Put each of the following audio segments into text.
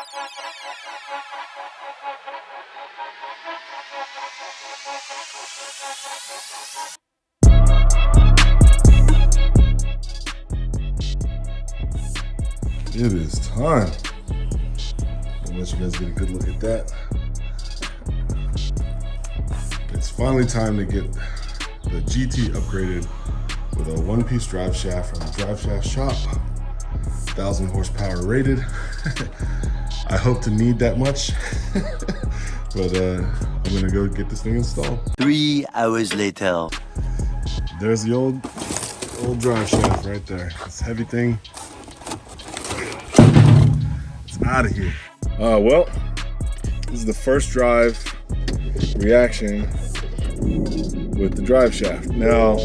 It is time. I'll let you guys get a good look at that. It's finally time to get the GT upgraded with a one-piece drive shaft from the Driveshaft Shop. 1,000 horsepower rated. I hope to need that much. But I'm gonna go get this thing installed. 3 hours later. There's the old drive shaft right there. This heavy thing. It's out of here. Well, this is the first drive reaction with the drive shaft. Now,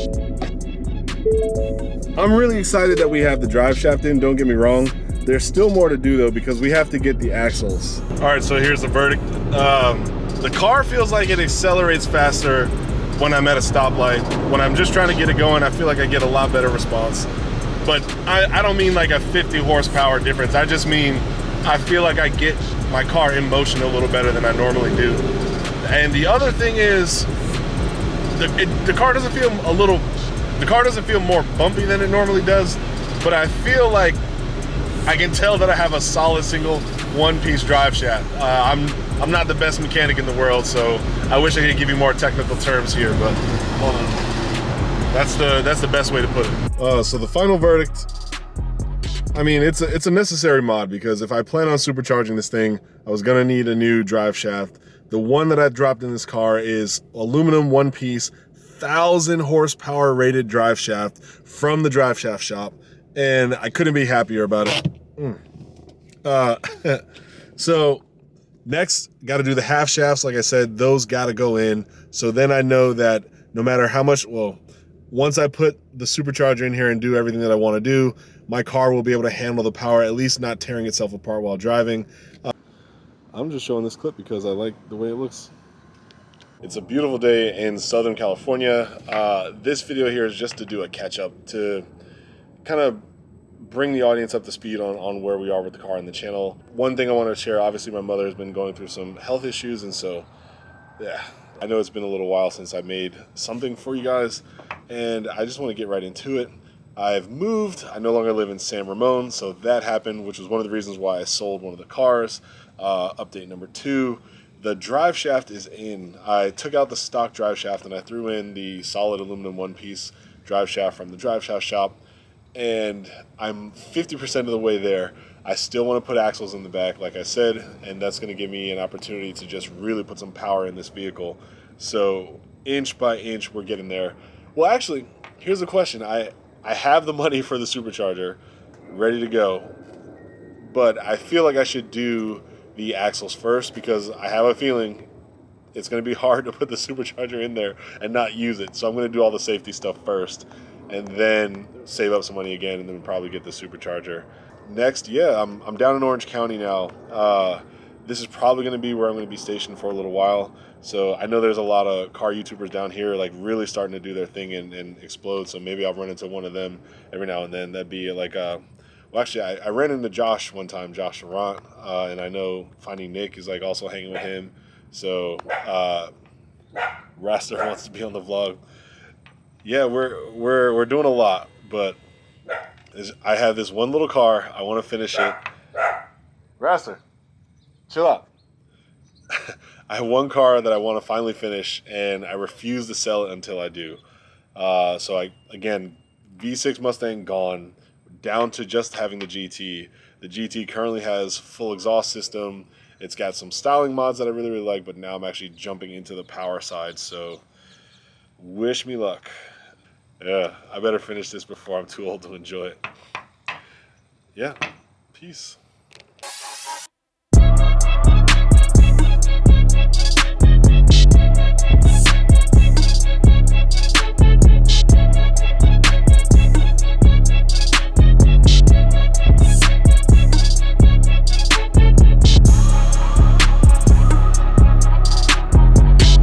I'm really excited that we have the drive shaft in, don't get me wrong. There's still more to do though, because we have to get the axles. All right, so here's the verdict. The car feels like it accelerates faster when I'm at a stoplight. When I'm just trying to get it going, I feel like I get a lot better response. But I don't mean like a 50 horsepower difference. I just mean, I feel like I get my car in motion a little better than I normally do. And the other thing is, the car doesn't feel more bumpy than it normally does, but I feel like I can tell that I have a solid single one-piece drive shaft. I'm not the best mechanic in the world, so I wish I could give you more technical terms here, but hold on. That's the best way to put it. So the final verdict, I mean, it's a necessary mod, because if I plan on supercharging this thing, I was gonna need a new drive shaft. The one that I dropped in this car is aluminum one-piece, 1,000 horsepower rated drive shaft from the Driveshaft Shop, and I couldn't be happier about it. So next, got to do the half shafts. Like I said, those got to go in. So then I know that no matter how much, well, once I put the supercharger in here and do everything that I want to do, my car will be able to handle the power, at least not tearing itself apart while driving. I'm just showing this clip because I like the way it looks. It's a beautiful day in Southern California. This video here is just to do a catch up, to kind of bring the audience up to speed on where we are with the car and the channel. One thing I want to share, obviously my mother has been going through some health issues, and so yeah, I know it's been a little while since I made something for you guys, and I just want to get right into it. I've moved. I no longer live in San Ramon, so that happened, which was one of the reasons why I sold one of the cars. Update number 2, the drive shaft is in. I took out the stock drive shaft and I threw in the solid aluminum one-piece drive shaft from the Driveshaft Shop, and I'm 50% of the way there. I still want to put axles in the back, like I said, and that's going to give me an opportunity to just really put some power in this vehicle. So inch by inch, we're getting there. Well, actually, here's the question. I have the money for the supercharger ready to go, but I feel like I should do the axles first, because I have a feeling it's going to be hard to put the supercharger in there and not use it. So I'm going to do all the safety stuff first, and then save up some money again, and then probably get the supercharger. Next, yeah, I'm down in Orange County now. This is probably going to be where I'm going to be stationed for a little while. So I know there's a lot of car YouTubers down here like really starting to do their thing and explode. So maybe I'll run into one of them every now and then. That'd be like well, actually, I ran into Josh one time, Josh Durant, and I know Finding Nick is like also hanging with him. So Raster wants to be on the vlog. Yeah, we're doing a lot, but I have this one little car. I want to finish it. Raster, chill out. I have one car that I want to finally finish, and I refuse to sell it until I do. So again, V6 Mustang gone, down to just having the GT. The GT currently has full exhaust system. It's got some styling mods that I really, really like, but now I'm actually jumping into the power side, so wish me luck. Yeah, I better finish this before I'm too old to enjoy it. Yeah, peace.